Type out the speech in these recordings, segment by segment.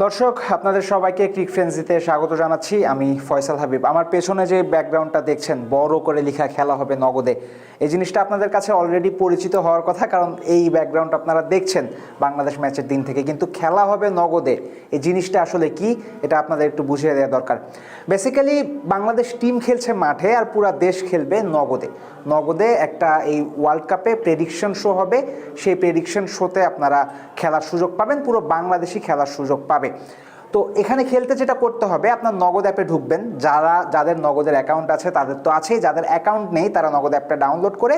দর্শক আপনাদের সবাইকে ক্রিক ফ্রেন্সিতে স্বাগত জানাচ্ছি। আমি ফয়সাল হাবিব। আমার পেছনে যে ব্যাকগ্রাউন্ডটা দেখছেন বড় করে লেখা খেলা হবে নগদে, এই জিনিসটা আপনাদের কাছে অলরেডি পরিচিত হওয়ার কথা, কারণ এই ব্যাকগ্রাউন্ড আপনারা দেখছেন বাংলাদেশ ম্যাচের দিন থেকে। কিন্তু খেলা হবে নগদে এই জিনিসটা আসলে কি, এটা আপনাদের একটু বুঝিয়ে দেওয়া দরকার। বেসিক্যালি বাংলাদেশ টিম খেলছে মাঠে আর পুরা দেশ খেলবে নগদে। নগদে একটা এই ওয়ার্ল্ড কাপে প্রেডিকশন শো হবে, সেই প্রেডিকশন শোতে আপনারা খেলার সুযোগ পাবেন, পুরো বাংলাদেশই খেলার সুযোগ পাবে। তো এখানে খেলতে যেটা করতে হবে, আপনার নগদ অ্যাপে ঢুকবেন। যাদের নগদের অ্যাকাউন্ট আছে তাদের তো আছেই, যাদের অ্যাকাউন্ট নেই তারা নগদ অ্যাপটা ডাউনলোড করে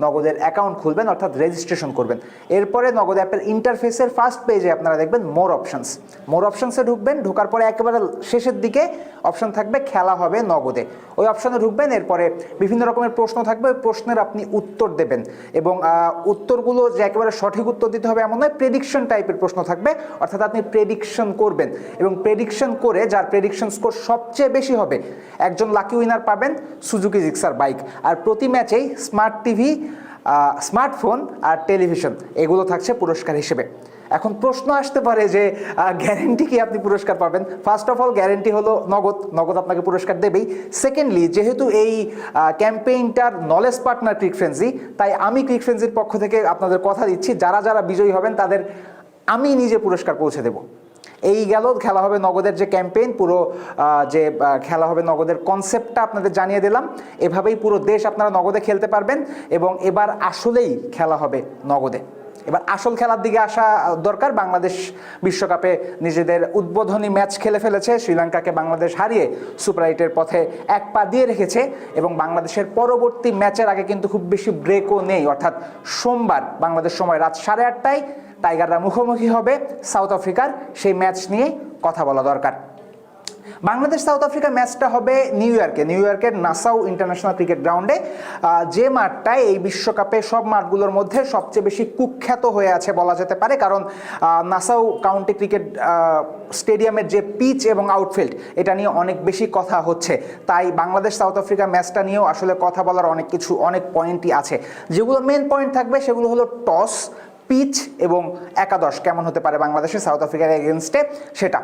নগদের অ্যাকাউন্ট খুলবেন, অর্থাৎ রেজিস্ট্রেশন করবেন। এরপরে নগদ অ্যাপের ইন্টারফেসের ফার্স্ট পেজে আপনারা দেখবেন মোর অপশনসে ঢুকবেন। ঢোকার পরে একেবারে শেষের দিকে অপশন থাকবে খেলা হবে নগদে, ওই অপশনে ঢুকবেন। এরপরে বিভিন্ন রকমের প্রশ্ন থাকবে, ওই প্রশ্নের আপনি উত্তর দেবেন এবং উত্তরগুলো যে একেবারে সঠিক উত্তর দিতে হবে এমন নয়, প্রেডিকশন টাইপের প্রশ্ন থাকবে, অর্থাৎ আপনি প্রেডিকশন করবেন এবং প্রেডিকশন করে যার প্রেডিকশন স্কোর সবচেয়ে বেশি হবে একজন লাকি উইনার পাবেন সুজুকি জিক্সার বাইক। আর প্রতি ম্যাচেই স্মার্ট টিভি, স্মার্টফোন আর টেলিভিশন এগুলো থাকছে পুরস্কার হিসেবে। এখন প্রশ্ন আসতে পারে যে গ্যারেন্টি কি আপনি পুরস্কার পাবেন? ফার্স্ট অফ অল গ্যারেন্টি হলো নগদ আপনাকে পুরস্কার দেবেই। সেকেন্ডলি, যেহেতু এই ক্যাম্পেইনটার নলেজ পার্টনার ক্রিক ফ্রেন্সি, তাই আমি ক্রিক ফ্রেন্সির পক্ষ থেকে আপনাদের কথা দিচ্ছি, যারা বিজয়ী হবেন তাদের আমি নিজে পুরস্কার পৌঁছে দেব। এই গেল খেলা হবে নগদের যে ক্যাম্পেইন, পুরো যে খেলা হবে নগদের কনসেপ্টটা আপনাদের জানিয়ে দিলাম। এভাবেই পুরো দেশ আপনারা নগদে খেলতে পারবেন এবং এবার আসলেই খেলা হবে নগদে। এবার আসল খেলার দিকে আসা দরকার। বাংলাদেশ বিশ্বকাপে নিজেদের উদ্বোধনী ম্যাচ খেলে ফেলেছে, শ্রীলঙ্কাকে বাংলাদেশ হারিয়ে সুপার 8-এর পথে এক পা দিয়ে রেখেছে এবং বাংলাদেশের পরবর্তী ম্যাচের আগে কিন্তু খুব বেশি ব্রেকও নেই, অর্থাৎ সোমবার বাংলাদেশ সময় রাত 8:30টায় টাইগাররা মুখোমুখি হবে সাউথ আফ্রিকার। সেই ম্যাচ নিয়ে কথা বলা দরকার। বাংলাদেশ সাউথ আফ্রিকা ম্যাচটা হবে নিউ ইয়র্কের নাসাউ ইন্টারন্যাশনাল ক্রিকেট গ্রাউন্ডে, যে মাঠটায় এই বিশ্বকাপে সব মাঠগুলোর মধ্যে সবচেয়ে বেশি কুখ্যাত হয়ে আছে বলা যেতে পারে, কারণ নাসাউ কাউন্টি ক্রিকেট স্টেডিয়ামের যে পিচ এবং আউটফিল্ড, এটা নিয়ে অনেক বেশি কথা হচ্ছে। তাই বাংলাদেশ সাউথ আফ্রিকা ম্যাচটা নিয়েও আসলে কথা বলার অনেক পয়েন্টই আছে। যেগুলো মেন পয়েন্ট থাকবে সেগুলো হলো টস, পিচ এবং একাদশ কেমন হতে পারে বাংলাদেশের সাউথ আফ্রিকার এগেনস্টে সেটা।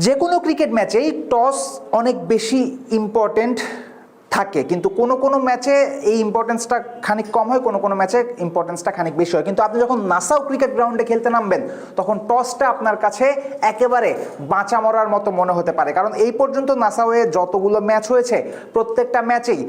যে কোনো ক্রিকেট ম্যাচেই টস অনেক বেশি ইম্পর্টেন্ট থাকে, কিন্তু কোনো ম্যাচে এই ইম্পর্টেন্সটা খানিক কম হয়, কোনো ম্যাচে ইম্পর্টেন্সটা খানিক বেশি হয়। কিন্তু আপনি যখন নাসাউ ক্রিকেট গ্রাউন্ডে খেলতে নামবেন তখন টসটা আপনার কাছে একেবারে বাঁচা মরার মতো মনে হতে পারে, কারণ এই পর্যন্ত নাসাউয়ে যতগুলো ম্যাচ হয়েছে প্রত্যেকটা ম্যাচেই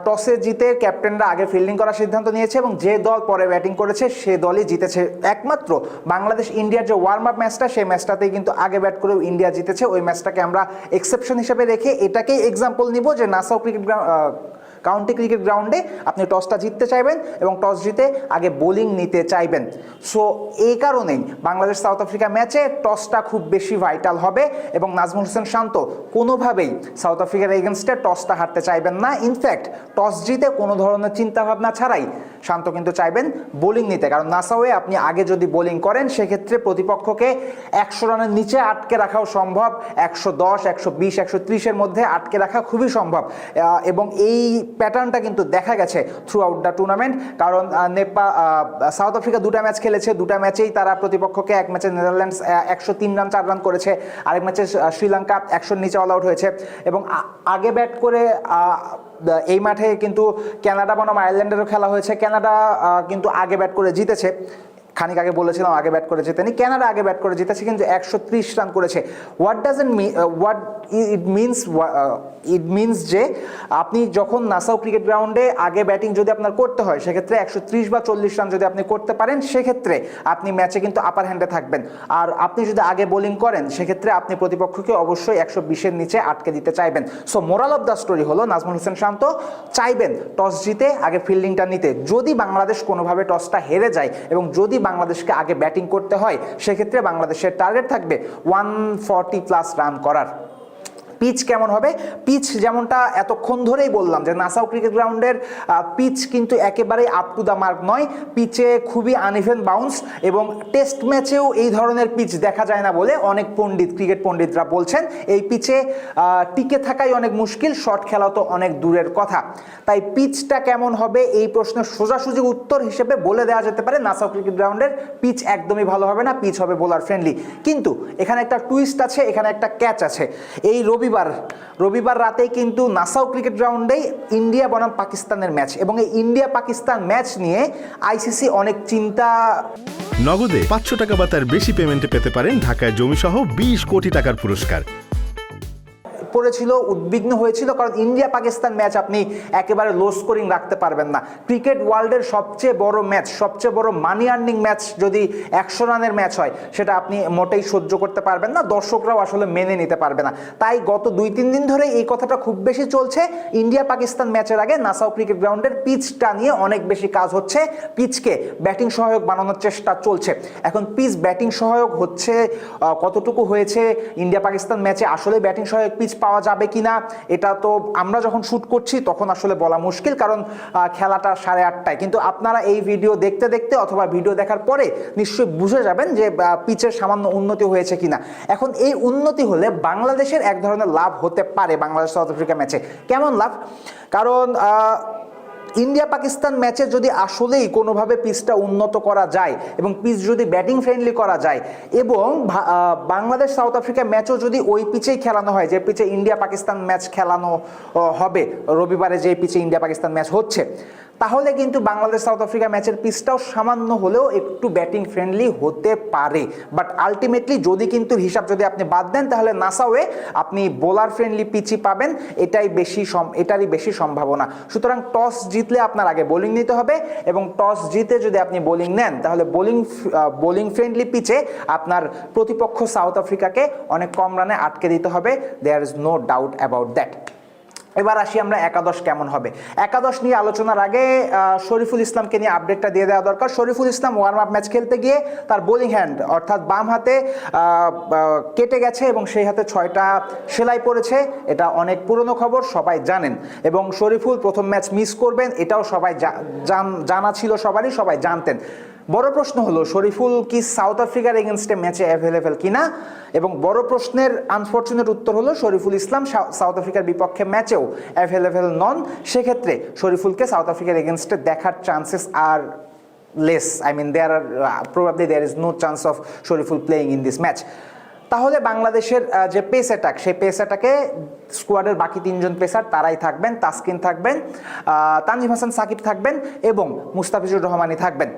টসে জিতে ক্যাপ্টেনরা আগে ফিল্ডিং করার সিদ্ধান্ত নিয়েছে এবং যে দল পরে ব্যাটিং করেছে সে দলই জিতেছে। একমাত্র বাংলাদেশ ইন্ডিয়ার যে ওয়ার্ম আপ ম্যাচটা, সেই ম্যাচটাতেই কিন্তু আগে ব্যাট করেও ইন্ডিয়া জিতেছে। ওই ম্যাচটাকে আমরা এক্সেপশন হিসেবে রেখে এটাকেই এক্সাম্পল নিব যে নাসাউ কাউন্টি ক্রিকেট গ্রাউন্ডে আপনি টসটা জিততে চাইবেন এবং টস জিতে আগে বোলিং নিতে চাইবেন। সো এই কারণেই বাংলাদেশ সাউথ আফ্রিকা ম্যাচে টসটা খুব বেশি ভাইটাল হবে এবং নাজমুল হোসেন শান্ত কোনোভাবেই সাউথ আফ্রিকার এগেনস্টে টসটা হারতে চাইবেন না। ইনফ্যাক্ট টস জিতে কোনো ধরনের চিন্তাভাবনা ছাড়াই শান্ত কিন্তু চাইবেন বোলিং নিতে, কারণ নাসাউয়ে আপনি আগে যদি বোলিং করেন সেক্ষেত্রে প্রতিপক্ষকে 100 রানের নিচে আটকে রাখাও সম্ভব, 110, 120, 130-এর মধ্যে আটকে রাখা খুবই সম্ভব। এবং এই প্যাটার্নটা কিন্তু দেখা গেছে থ্রু আউট দ্য টুর্নামেন্ট, কারণ সাউথ আফ্রিকা 2টা ম্যাচ খেলেছে, 2টা ম্যাচেই তারা প্রতিপক্ষকে, এক ম্যাচে নেদারল্যান্ডস 103 রান 4 রান করেছে, আরেক ম্যাচে শ্রীলঙ্কা 100-র নিচে অল আউট হয়েছে এবং আগে ব্যাট করে এই মাঠে কিন্তু কানাডা বনাম আয়ারল্যান্ডেরও খেলা হয়েছে। কানাডা কিন্তু আগে ব্যাট করে জিতেছে, খানিক আগে বলেছিলাম আগে ব্যাট করে জিতেনি, কানাডা আগে ব্যাট করে জিতেছে কিন্তু 130 রান করেছে। ইট মিনস যে আপনি যখন নাসাউ ক্রিকেট গ্রাউন্ডে আগে ব্যাটিং যদি আপনার করতে হয় সেক্ষেত্রে 130 বা 40 রান যদি আপনি করতে পারেন সেক্ষেত্রে আপনি ম্যাচে কিন্তু আপার হ্যান্ডে থাকবেন। আর আপনি যদি আগে বোলিং করেন সেক্ষেত্রে আপনি প্রতিপক্ষকে অবশ্যই 120-এর নিচে আটকে দিতে চাইবেন। So moral of the story হলো নাজমুল হোসেন শান্ত চাইবেন টস জিতে আগে ফিল্ডিংটা নিতে। যদি বাংলাদেশ কোনোভাবে টসটা হেরে যায় এবং যদি বাংলাদেশকে আগে ব্যাটিং করতে হয় সেক্ষেত্রে বাংলাদেশের টার্গেট থাকবে 140+ রান করার। পিচ কেমন হবে? পিচ যেমনটা এতক্ষণ ধরেই বললাম যে নাসাউ ক্রিকেট গ্রাউন্ডের পিচ কিন্তু একেবারেই আপ টু দ্য মার্ক নয়, পিচে খুবই আনইভেন বাউন্স এবং টেস্ট ম্যাচেও এই ধরনের পিচ দেখা যায় না বলে অনেক ক্রিকেট পণ্ডিতরা বলছেন এই পিচে টিকে থাকাই অনেক মুশকিল, শট খেলা তো অনেক দূরের কথা। তাই পিচটা কেমন হবে এই প্রশ্নের সোজাসুজি উত্তর হিসেবে বলে দেওয়া যেতে পারে নাসাউ ক্রিকেট গ্রাউন্ডের পিচ একদমই ভালো হবে না, পিচ হবে বোলার ফ্রেন্ডলি। কিন্তু এখানে একটা টুইস্ট আছে, এখানে একটা ক্যাচ আছে। এই রবিবার রাতেই কিন্তু নাসাউ ক্রিকেট গ্রাউন্ডেই ইন্ডিয়া বনাম পাকিস্তানের ম্যাচ এবং এই ইন্ডিয়া পাকিস্তান ম্যাচ নিয়ে আইসিসি অনেক চিন্তা। নগদে 500 টাকা বা তার বেশি পেমেন্টে পেতে পারেন ঢাকায় জমিসহ 20 কোটি টাকার পুরস্কার। পড়েছিল, উদ্বিগ্ন হয়েছিল, কারণ ইন্ডিয়া পাকিস্তান ম্যাচ আপনি একেবারে লো স্কোরিং রাখতে পারবেন না। ক্রিকেট ওয়ার্ল্ডের সবচেয়ে বড় ম্যাচ, সবচেয়ে বড় মানি আর্নিং ম্যাচ যদি 100 রানের ম্যাচ হয় সেটা আপনি মোটেই সহ্য করতে পারবেন না, দর্শকরাও আসলে মেনে নিতে পারবে না। তাই গত 2-3 দিন ধরে এই কথাটা খুব বেশি চলছে, ইন্ডিয়া পাকিস্তান ম্যাচের আগে নাসাউ ক্রিকেট গ্রাউন্ডের পিচটা নিয়ে অনেক বেশি কাজ হচ্ছে, পিচকে ব্যাটিং সহায়ক বানানোর চেষ্টা চলছে। এখন পিচ ব্যাটিং সহায়ক হচ্ছে কতটুকু হয়েছে ইন্ডিয়া পাকিস্তান ম্যাচে, আসলে ব্যাটিং সহায়ক পিচ পাওয়া যাবে কিনা এটা তো আমরা যখন শুট করছি তখন আসলে বলা মুশকিল, কারণ খেলাটা 8:30টায়। কিন্তু আপনারা এই ভিডিও দেখতে দেখতে অথবা ভিডিও দেখার পরে নিশ্চয়ই বুঝে যাবেন যে পিচের সামান্য উন্নতি হয়েছে কিনা। এখন এই উন্নতি হলে বাংলাদেশের এক ধরনের লাভ হতে পারে বাংলাদেশ সাউথ আফ্রিকা ম্যাচে। কেমন লাভ? কারণ ইন্ডিয়া পাকিস্তান ম্যাচে যদি আসলেই কোনোভাবে পিচটা উন্নত করা যায় এবং পিচ যদি ব্যাটিং ফ্রেন্ডলি করা যায় এবং বাংলাদেশ সাউথ আফ্রিকা ম্যাচও যদি ওই পিচেই খেলানো হয় যে পিচে ইন্ডিয়া পাকিস্তান ম্যাচ খেলানো হবে, রবিবারে যে পিচে ইন্ডিয়া পাকিস্তান ম্যাচ হচ্ছে, তাহলে কিন্তু বাংলাদেশ সাউথ আফ্রিকা ম্যাচের পিচটাও সামান্য হলেও একটু ব্যাটিং ফ্রেন্ডলি হতে পারে। বাট আলটিমেটলি যদি কিন্তু হিসাব যদি আপনি বাদ দেন তাহলে নাসাউয়ে আপনি বোলার ফ্রেন্ডলি পিচই পাবেন, এটারই বেশি সম্ভাবনা। সুতরাং টস জিতলে আপনার আগে বোলিং নিতে হবে এবং টস জিতে যদি আপনি বোলিং নেন তাহলে বোলিং ফ্রেন্ডলি পিচে আপনার প্রতিপক্ষ সাউথ আফ্রিকাকে অনেক কম রানে আটকে দিতে হবে, there is no doubt about that. এবার আসি আমরা একাদশ কেমন হবে। একাদশ নিয়ে আলোচনার আগে শরীফুল ইসলামকে নিয়ে আপডেটটা দিয়ে দেওয়া দরকার। Shariful Islam warm up match খেলতে গিয়ে তার বোলিং হ্যান্ড অর্থাৎ বাম হাতে কেটে গেছে এবং সেই হাতে 6টা সেলাই পড়েছে, এটা অনেক পুরনো খবর, সবাই জানেন। এবং শরীফুল প্রথম ম্যাচ মিস করবেন এটাও সবাই জানা ছিল, সবাই জানতেন। বড় প্রশ্ন হলো শরীফুল কি সাউথ আফ্রিকার এগেনস্টে ম্যাচে অ্যাভেলেবেল কিনা, এবং বড় প্রশ্নের আনফরচুনেট উত্তর হলো শরীফুল ইসলাম সাউথ আফ্রিকার বিপক্ষে ম্যাচেও অ্যাভেলেবেল নন। সেক্ষেত্রে শরীফুলকে সাউথ আফ্রিকার এগেনস্টে দেখার chances R less. I mean, there is no chance of Shoriful playing in this match. তাহলে বাংলাদেশের যে পেস অ্যাটাক, সেই পেস অ্যাটাকে স্কোয়াডের বাকি 3জন পেসার তারাই থাকবেন, তাসকিন থাকবেন, তানজিম হাসান সাকিব থাকবেন এবং মুস্তাফিজুর রহমানই থাকবেন।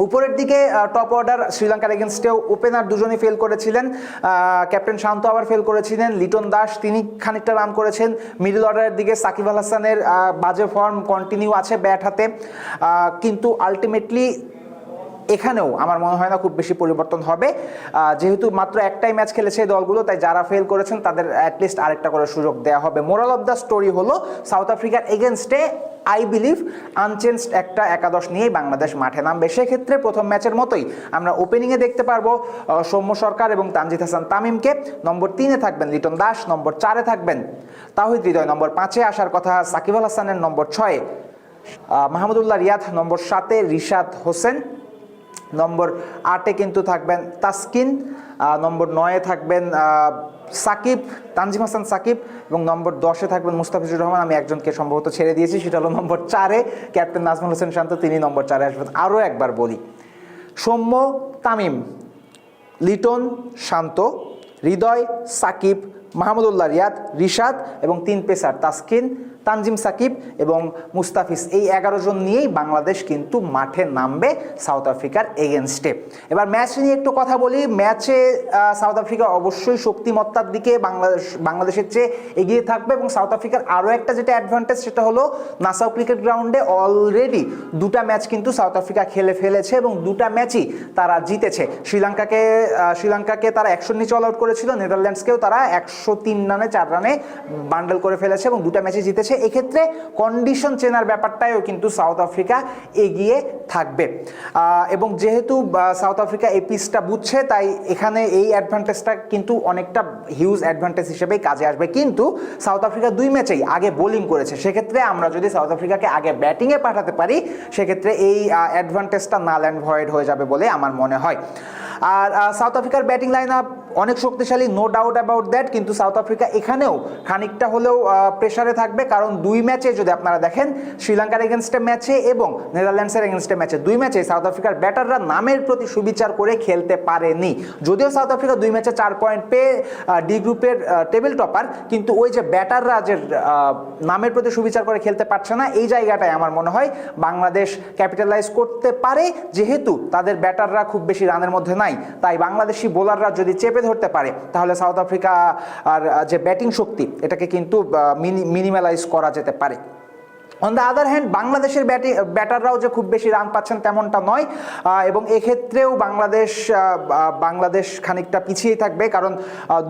উপরের দিকে টপ অর্ডার শ্রীলঙ্কার এগেনস্টেও ওপেনার দুজনই ফেল করেছিলেন, ক্যাপ্টেন শান্ত আবার ফেল করেছিলেন, লিটন দাস তিনি খানিকটা রান করেছেন। মিডল অর্ডারের দিকে সাকিব আল হাসানের বাজে ফর্ম কন্টিনিউ আছে ব্যাট হাতে, কিন্তু আলটিমেটলি এখানেও আমার মনে হয় না খুব বেশি পরিবর্তন হবে, যেহেতু মাত্র একটাই ম্যাচ খেলেছে দলগুলো, তাই যারা ফেল করেছেন তাদের অ্যাটলিস্ট আরেকটা করে সুযোগ দেওয়া হবে। মোরাল অফ দ্য স্টোরি হলো সাউথ আফ্রিকার এগেনস্টে আই বিলিভ আনচেঞ্জড একটা একাদশ নিয়েই বাংলাদেশ মাঠে নামবে। সেক্ষেত্রে প্রথম ম্যাচের মতোই আমরা ওপেনিংয়ে দেখতে পারবো সৌম্য সরকার এবং তানজিদ হাসান তামিমকে। নম্বর 3-এ থাকবেন লিটন দাস, নম্বর 4-এ থাকবেন তাওহিদ হৃদয়, নম্বর 5-এ আসার কথা সাকিব আল হাসানের, নম্বর 6-এ মাহমুদুল্লাহ রিয়াদ, নম্বর 7-এ রিশাদ হোসেন, নম্বর 8-এ কিন্তু থাকবেন তাসকিন, নম্বর 9-এ থাকবেন সাকিব, তানজিম হাসান সাকিব, এবং নম্বর 10-এ থাকবেন মুস্তাফিজুর রহমান। আমি একজনকে সম্ভবত ছেড়ে দিয়েছি, সেটা হলো নম্বর 4-এ ক্যাপ্টেন নাজমুল হোসেন শান্ত, তিনি নম্বর 4-এ আসবেন। আরও একবার বলি, সৌম্য, তামিম, লিটন, শান্ত, হৃদয়, সাকিব, মাহমুদুল্লাহ রিয়াদ, রিশাদ এবং 3 পেসার তাসকিন, তানজিম সাকিব এবং মুস্তাফিজ, এই 11 জন নিয়েই বাংলাদেশ কিন্তু মাঠে নামবে সাউথ আফ্রিকার এগেনস্টে। এবার ম্যাচ নিয়ে একটু কথা বলি। ম্যাচে সাউথ আফ্রিকা অবশ্যই শক্তিমত্তার দিকে বাংলাদেশের চেয়ে এগিয়ে থাকবে, এবং সাউথ আফ্রিকার আরও একটা যেটা অ্যাডভান্টেজ সেটা হলো নাসাউ ক্রিকেট গ্রাউন্ডে অলরেডি 2টা ম্যাচ কিন্তু সাউথ আফ্রিকা খেলে ফেলেছে এবং 2টা ম্যাচই তারা জিতেছে। শ্রীলঙ্কাকে তারা 100 নিচে অল আউট করেছিল, নেদারল্যান্ডসকেও তারা 103 রানে 4 রানে বান্ডেল করে ফেলেছে এবং 2টা ম্যাচই জিতেছে। এক্ষেত্রে কন্ডিশন চেনার ব্যাপারটাও কিন্তু সাউথ আফ্রিকা এগিয়ে থাকবে। এবং যেহেতু সাউথ আফ্রিকা এই পিচটা বুঝছে, তাই এখানে এই অ্যাডভান্টেজটা কিন্তু অনেকটা হিউজ অ্যাডভান্টেজ হিসেবেই কাজে আসবে। কিন্তু সাউথ আফ্রিকা 2 ম্যাচেই আগে বোলিং করেছে, সেক্ষেত্রে আমরা যদি সাউথ আফ্রিকাকে আগে ব্যাটিংয়ে পাঠাতে পারি, সেক্ষেত্রে এই অ্যাডভান্টেজটা নাল অ্যান্ড ভয়েড হয়ে যাবে বলে আমার মনে হয়। আর সাউথ আফ্রিকার ব্যাটিং লাইন আপ অনেক শক্তিশালী, নো ডাউট অ্যাবাউট দ্যাট, কিন্তু সাউথ আফ্রিকা এখানেও খানিকটা হলেও প্রেসারে থাকবে, কারণ 2 ম্যাচে যদি আপনারা দেখেন, শ্রীলঙ্কার এগেনস্টে ম্যাচে এবং নেদারল্যান্ডসের এগেনস্টে ম্যাচে, 2 ম্যাচে সাউথ আফ্রিকার ব্যাটাররা নামের প্রতি সুবিচার করে খেলতে পারেনি। যদিও সাউথ আফ্রিকা 2 ম্যাচে 4 পয়েন্ট পেয়ে ডি গ্রুপের টেবিল টপার, কিন্তু ওই যে ব্যাটাররা যে নামের প্রতি সুবিচার করে খেলতে পারছে না, এই জায়গাটায় আমার মনে হয় বাংলাদেশ ক্যাপিটালাইজ করতে পারে, যেহেতু তাদের ব্যাটাররা খুব বেশি রানের মধ্যে নাই। তাই বাংলাদেশি বোলাররা যদি চেপে ধরতে পারে, তাহলে সাউথ আফ্রিকা আর যে ব্যাটিং শক্তি, এটাকে কিন্তু মিনিমালাইজ করা যেতে পারে। অন দ্য আদার হ্যান্ড, বাংলাদেশের ব্যাটাররাও যে খুব বেশি রান পাচ্ছেন তেমনটা নয়, এবং এক্ষেত্রেও বাংলাদেশ খানিকটা পিছিয়েই থাকবে, কারণ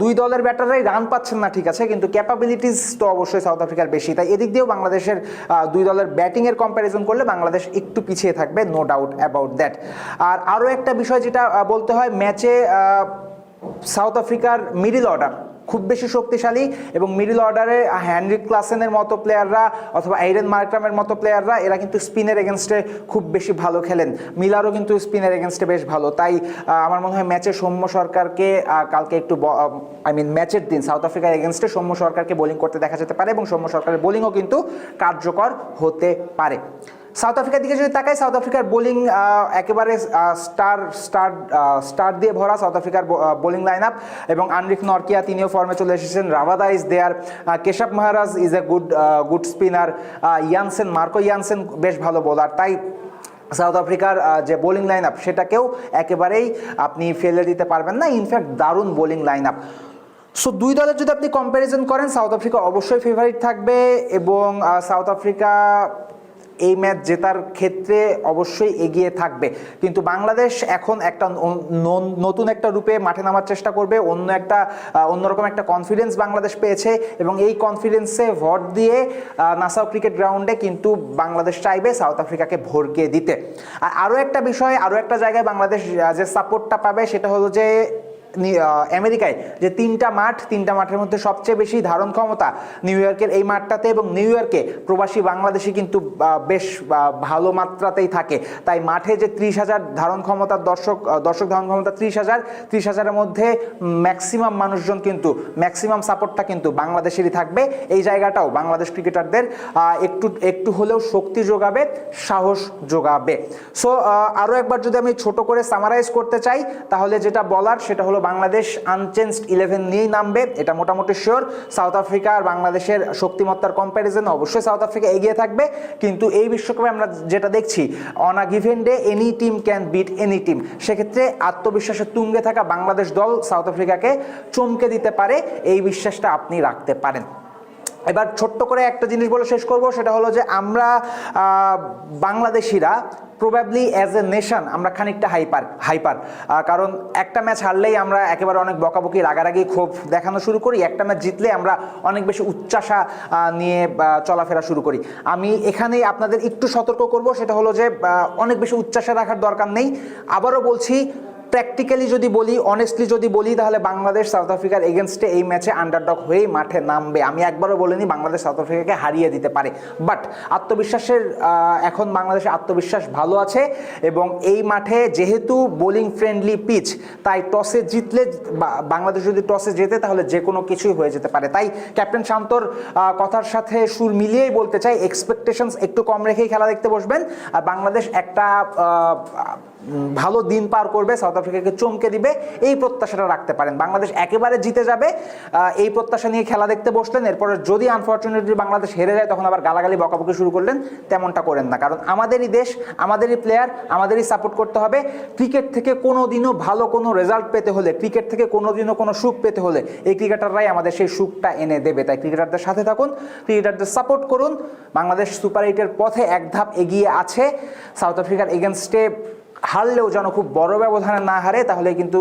2 দলের ব্যাটাররাই রান পাচ্ছেন না ঠিক আছে, কিন্তু ক্যাপাবিলিটিস তো অবশ্যই সাউথ আফ্রিকার বেশি। তাই এদিক দিয়েও বাংলাদেশের 2 দলের ব্যাটিংয়ের কম্প্যারিজন করলে বাংলাদেশ একটু পিছিয়ে থাকবে, নো ডাউট অ্যাবাউট দ্যাট। আর আরও একটা বিষয় যেটা বলতে হয়, ম্যাচে সাউথ আফ্রিকার মিডল অর্ডার খুব বেশি শক্তিশালী, এবং মিডল অর্ডারে হেনরিক ক্লাসেনের মতো প্লেয়াররা অথবা এইডেন মার্ক্রামের মতো প্লেয়াররা, এরা কিন্তু স্পিনের এগেনস্টে খুব বেশি ভালো খেলেন। মিলারও কিন্তু স্পিনের এগেনস্টে বেশ ভালো। তাই আমার মনে হয় ম্যাচে সৌম্য সরকারকে কালকে একটু ম্যাচের দিন সাউথ আফ্রিকার এগেনস্টে সৌম্য সরকারকে বোলিং করতে দেখা যেতে পারে, এবং সৌম্য সরকারের বোলিংও কিন্তু কার্যকর হতে পারে। সাউথ আফ্রিকার দিকে যদি তাকাই, সাউথ আফ্রিকার বোলিং একেবারে স্টার দিয়ে ভরা সাউথ আফ্রিকার বোলিং লাইন আপ, এবং আনরিক নরকিয়া তিনিও ফর্মে চলে এসেছেন, Rabada is there, Keshav Maharaj is a good spinner, Marco Jansen বেশ ভালো বোলার। তাই সাউথ আফ্রিকার যে বোলিং লাইন আপ, সেটাকেও একেবারেই আপনি ফেলে দিতে পারবেন না, ইনফ্যাক্ট দারুণ বোলিং লাইন আপ। সো 2 দলের যদি আপনি কম্প্যারিজন করেন, সাউথ আফ্রিকা অবশ্যই ফেভারিট থাকবে, এবং সাউথ আফ্রিকা এই ম্যাচ জেতার ক্ষেত্রে অবশ্যই এগিয়ে থাকবে। কিন্তু বাংলাদেশ এখন একটা নতুন একটা রূপে মাঠে নামার চেষ্টা করবে, অন্যরকম একটা কনফিডেন্স বাংলাদেশ পেয়েছে, এবং এই কনফিডেন্সে ভোট দিয়ে নাসাউ ক্রিকেট গ্রাউন্ডে কিন্তু বাংলাদেশ চাইবে সাউথ আফ্রিকাকে ভরকে দিতে। আর আরও একটা বিষয়, আরও একটা জায়গায় বাংলাদেশ যে সাপোর্টটা পাবে, সেটা হলো যে আমেরিকায় যে 3টা মাঠের মধ্যে সবচেয়ে বেশি ধারণ ক্ষমতা নিউ ইয়র্কের এই মাঠটাতে, এবং নিউ ইয়র্কে প্রবাসী বাংলাদেশি কিন্তু বেশ ভালো মাত্রাতেই থাকে। তাই মাঠে যে 30,000 ধারণ ক্ষমতার দর্শক ধারণ ক্ষমতা 30,000-এর মধ্যে ম্যাক্সিমাম মানুষজন কিন্তু ম্যাক্সিমাম সাপোর্টটা কিন্তু বাংলাদেশেরই থাকবে। এই জায়গাটাও বাংলাদেশ ক্রিকেটারদের একটু হলেও শক্তি যোগাবে, সাহস যোগাবে। সো আরও একবার যদি আমি ছোট করে সামারাইজ করতে চাই, তাহলে যেটা বলার সেটা হলো বাংলাদেশ আনচেঞ্জড 11 নিয়েই নামবে, এটা মোটামুটি শিওর। সাউথ আফ্রিকা আর বাংলাদেশের শক্তিমত্তার কম্প্যারিজনে অবশ্যই সাউথ আফ্রিকা এগিয়ে থাকবে, কিন্তু এই বিশ্বকাপে আমরা যেটা দেখছি, on a given day any team can bit any team. সেক্ষেত্রে আত্মবিশ্বাসের তুঙ্গে থাকা বাংলাদেশ দল সাউথ আফ্রিকাকে চমকে দিতে পারে, এই বিশ্বাসটা আপনি রাখতে পারেন। এবার ছোট্ট করে একটা জিনিস বলে শেষ করব, সেটা হলো যে আমরা বাংলাদেশিরা প্রবাবলি অ্যাজ এ নেশন আমরা খানিকটা হাইপার, কারণ একটা ম্যাচ হারলেই আমরা একেবারে অনেক বকাবকি, রাগারাগি, ক্ষোভ দেখানো শুরু করি। একটা ম্যাচ জিতলে আমরা অনেক বেশি উচ্চাসা নিয়ে চলাফেরা শুরু করি। আমি এখানেই আপনাদের একটু সতর্ক করব, সেটা হলো যে অনেক বেশি উচ্চাসা রাখার দরকার নেই। আবারও বলছি, প্র্যাকটিক্যালি যদি বলি, অনেস্টলি যদি বলি, তাহলে বাংলাদেশ সাউথ আফ্রিকার এগেনস্টে এই ম্যাচে আন্ডারডগ হয়েই মাঠে নামবে। আমি একবারও বলিনি বাংলাদেশ সাউথ আফ্রিকাকে হারিয়ে দিতে পারে, বাট এখন বাংলাদেশের আত্মবিশ্বাস ভালো আছে, এবং এই মাঠে যেহেতু বোলিং ফ্রেন্ডলি পিচ, তাই টসে জিতলে বাংলাদেশ যদি টসে জেতে, তাহলে যে কোনো কিছুই হয়ে যেতে পারে। তাই ক্যাপ্টেন শান্তর কথার সাথে সুর মিলিয়েই বলতে চাই, এক্সপেকটেশনস একটু কম রেখেই খেলা দেখতে বসবেন, আর বাংলাদেশ একটা ভালো দিন পার করবে, সাউথ আফ্রিকাকে চমকে দিবে, এই প্রত্যাশাটা রাখতে পারেন। বাংলাদেশ একেবারে জিতে যাবে, এই প্রত্যাশা নিয়ে খেলা দেখতে বসলেন, এরপরে যদি আনফর্চুনেটলি বাংলাদেশ হেরে যায়, তখন আবার গালাগালি বকাবকি শুরু করলেন, তেমনটা করেন না। কারণ আমাদেরই দেশ, আমাদেরই প্লেয়ার, আমাদেরই সাপোর্ট করতে হবে। ক্রিকেট থেকে কোনোদিনও ভালো কোনো রেজাল্ট পেতে হলে, ক্রিকেট থেকে কোনোদিনও কোনো সুখ পেতে হলে, এই ক্রিকেটাররাই আমাদের সেই সুখটা এনে দেবে। তাই ক্রিকেটারদের সাথে থাকুন, ক্রিকেটারদের সাপোর্ট করুন। বাংলাদেশ সুপার 8-এর পথে এক ধাপ এগিয়ে আছে। সাউথ আফ্রিকার এগেনস্টে হারলেও যেন খুব বড় ব্যবধানে না হারে, তাহলে কিন্তু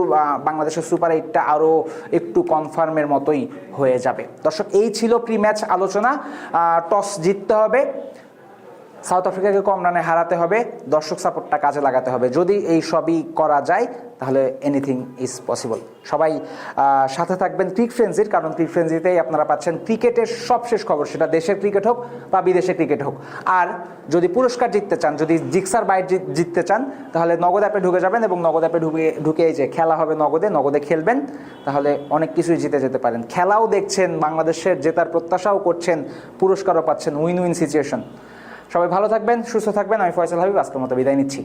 বাংলাদেশের সুপার 8টা আরও একটু কনফার্মের মতোই হয়ে যাবে। দর্শক, এই ছিল প্রি ম্যাচ আলোচনা। টস জিততে হবে, সাউথ আফ্রিকাকে কম রানে হারাতে হবে, দর্শক সাপোর্টটা কাজে লাগাতে হবে। যদি এই সবই করা যায় তাহলে এনিথিং ইজ পসিবল। সবাই সাথে থাকবেন ক্রিক ফ্রেন্সির, কারণ ক্রিক ফ্রেন্সিতেই আপনারা পাচ্ছেন ক্রিকেটের সবশেষ খবর, সেটা দেশের ক্রিকেট হোক বা বিদেশের ক্রিকেট হোক। আর যদি পুরস্কার জিততে চান, যদি জিক্সার বাইট জিততে চান, তাহলে নগদ অ্যাপে ঢুকে যাবেন এবং নগদ অ্যাপে ঢুকে এই যে খেলা হবে নগদে খেলবেন, তাহলে অনেক কিছুই জিতে যেতে পারেন। খেলাও দেখছেন, বাংলাদেশের জেতার প্রত্যাশাও করছেন, পুরস্কারও পাচ্ছেন, উইন উইন সিচুয়েশন। সবাই ভালো থাকবেন, সুস্থ থাকবেন। আমি ফয়সাল হাবিব আজকের মতো বিদায় নিচ্ছি।